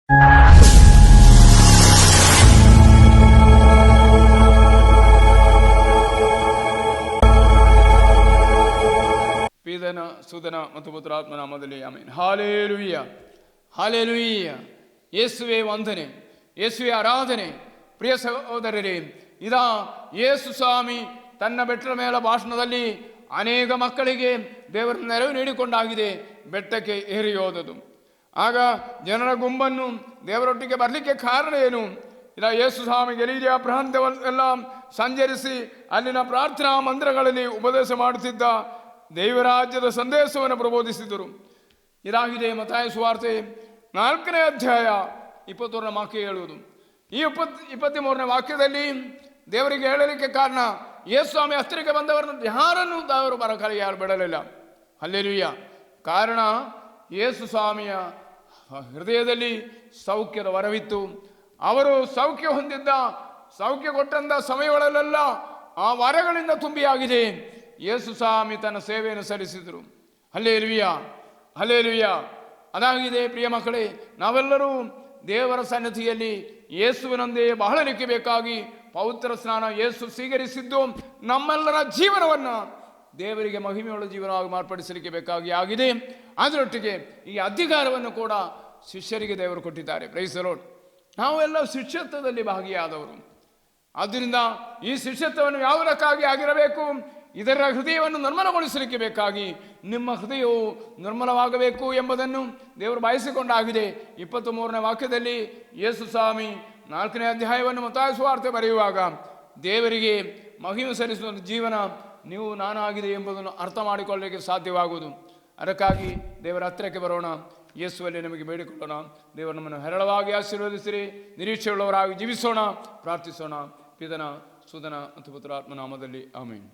ಪಿತನ ಸುತನ ಮತ್ತು ಪುತ್ರಾತ್ಮನಾಮದಲ್ಲಿ amen. Hallelujah, hallelujah. ಯೇಸುವೆ ವಂದನೆ, ಯೇಸುವೆ ಆರಾಧನೆ. ಪ್ರಿಯ ಸಹೋದರರೇ, ಇದಾ ಯೇಸು ಸ್ವಾಮಿ ತನ್ನ ಬೆಟ್ಟದ ಮೇಲೆ ಭಾಷಣದಲ್ಲಿ ಅನೇಕ ಮಕ್ಕಳಿಗೆ ದೇವರ ನೆರವು ನೀಡಿಕೊಂಡಾಗಿದೆ ಬೆಟ್ಟಕ್ಕೆ ಏರಿ ಹೋದದು. ಆಗ ಜನರ ಗುಂಪನ್ನು ದೇವರೊಟ್ಟಿಗೆ ಬರಲಿಕ್ಕೆ ಕಾರಣ ಏನು? ಇಲ್ಲ, ಯೇಸು ಸ್ವಾಮಿ ಗಲೀಲಿಯ ಪ್ರಾಂತ್ಯವನ್ನೆಲ್ಲ ಸಂಚರಿಸಿ ಅಲ್ಲಿನ ಪ್ರಾರ್ಥನಾ ಮಂದಿರಗಳಲ್ಲಿ ಉಪದೇಶ ಮಾಡುತ್ತಿದ್ದ ದೈವರಾಜ್ಯದ ಸಂದೇಶವನ್ನು ಪ್ರಬೋಧಿಸಿದರು. ಇದಾಗಿದೆ ಮತ್ತಾಯ ಸುವಾರ್ತೆ 4ನೇ ಅಧ್ಯಾಯ 21ನೇ ವಾಕ್ಯ ಹೇಳುವುದು. ಈ 23ನೇ ವಾಕ್ಯದಲ್ಲಿ ದೇವರಿಗೆ ಹೇಳಲಿಕ್ಕೆ ಕಾರಣ, ಯೇಸು ಸ್ವಾಮಿ ಹತ್ತಿರಕ್ಕೆ ಬಂದವರನ್ನು ಯಾರನ್ನು ದೇವರು ಬರಕಾಲಿ ಯಾರು ಬಿಡಲಿಲ್ಲ. ಹಲ್ಲೆಲೂಯ. ಕಾರಣ ಯೇಸು ಸ್ವಾಮಿಯ ಹೃದಯದಲ್ಲಿ ಸೌಖ್ಯದ ವರವಿತ್ತು. ಅವರು ಸೌಖ್ಯ ಹೊಂದಿದ್ದ, ಸೌಖ್ಯ ಕೊಟ್ಟಂತ ಸಮಯಗಳಲ್ಲೆಲ್ಲ ಆ ವರಗಳಿಂದ ತುಂಬಿಯಾಗಿದೆ. ಯೇಸು ಸ್ವಾಮಿ ತನ್ನ ಸೇವೆಯನ್ನು ಸಲ್ಲಿಸಿದರು. Hallelujah, hallelujah. ಅದಾಗಿದೆ ಪ್ರಿಯ ಮಕ್ಕಳೇ, ನಾವೆಲ್ಲರೂ ದೇವರ ಸನ್ನಿಧಿಯಲ್ಲಿ ಯೇಸುವಿನೊಂದೇ ಬಹಳಲಿಕ್ಕೆ ಬೇಕಾಗಿ ಪವಿತ್ರ ಸ್ನಾನ ಯೇಸು ಸ್ವೀಕರಿಸಿದ್ದು ನಮ್ಮೆಲ್ಲರ ಜೀವನವನ್ನು ದೇವರಿಗೆ ಮಹಿಮೆಯುಳ್ಳ ಜೀವನವಾಗಿ ಮಾರ್ಪಡಿಸಲಿಕ್ಕೆ ಬೇಕಾಗಿ ಆಗಿದೆ. ಅದರೊಟ್ಟಿಗೆ ಈ ಅಧಿಕಾರವನ್ನು ಕೂಡ ಶಿಷ್ಯರಿಗೆ ದೇವರು ಕೊಟ್ಟಿದ್ದಾರೆ. Praise the lord. ನಾವೆಲ್ಲ ಶಿಷ್ಯತ್ವದಲ್ಲಿ ಭಾಗಿಯಾದವರು. ಆದ್ದರಿಂದ ಈ ಶಿಷ್ಯತ್ವವನ್ನು ಯಾವುದಕ್ಕಾಗಿ ಆಗಿರಬೇಕು? ಇದರ ಹೃದಯವನ್ನು ನಿರ್ಮಲಗೊಳಿಸಲಿಕ್ಕೆ ಬೇಕಾಗಿ ನಿಮ್ಮ ಹೃದಯವು ನಿರ್ಮಲವಾಗಬೇಕು ಎಂಬುದನ್ನು ದೇವರು ಬಯಸಿಕೊಂಡಾಗಿದೆ. 23ನೇ ವಾಕ್ಯದಲ್ಲಿ ಯೇಸು ಸ್ವಾಮಿ 4ನೇ ಅಧ್ಯಾಯವನ್ನು ಮತ್ತಾಯ ಸುವಾರ್ತೆ ಬರೆಯುವಾಗ ದೇವರಿಗೆ ಮಹಿಮೆ ಸಲ್ಲಿಸುವ ಜೀವನ ನೀವು ನಾನಾಗಿದೆ ಎಂಬುದನ್ನು ಅರ್ಥ ಮಾಡಿಕೊಳ್ಳಲಿಕ್ಕೆ ಸಾಧ್ಯವಾಗುವುದು. ಅದಕ್ಕಾಗಿ ದೇವರ ಹತ್ತಿರಕ್ಕೆ ಬರೋಣ, ಯೇಸುವಲ್ಲಿ ನಮಗೆ ಬೇಡಿಕೊಳ್ಳೋಣ. ದೇವರು ನಮ್ಮನ್ನು ಹೇರಳವಾಗಿ ಆಶೀರ್ವದಿಸಿರಿ, ನಿರೀಕ್ಷೆಯುಳ್ಳವರಾಗಿ ಜೀವಿಸೋಣ. ಪ್ರಾರ್ಥಿಸೋಣ. ಪಿತನ ಸುತನ ಮತ್ತು ಪುತ್ರಾತ್ಮನಾಮದಲ್ಲಿ ಆಮೆನ್.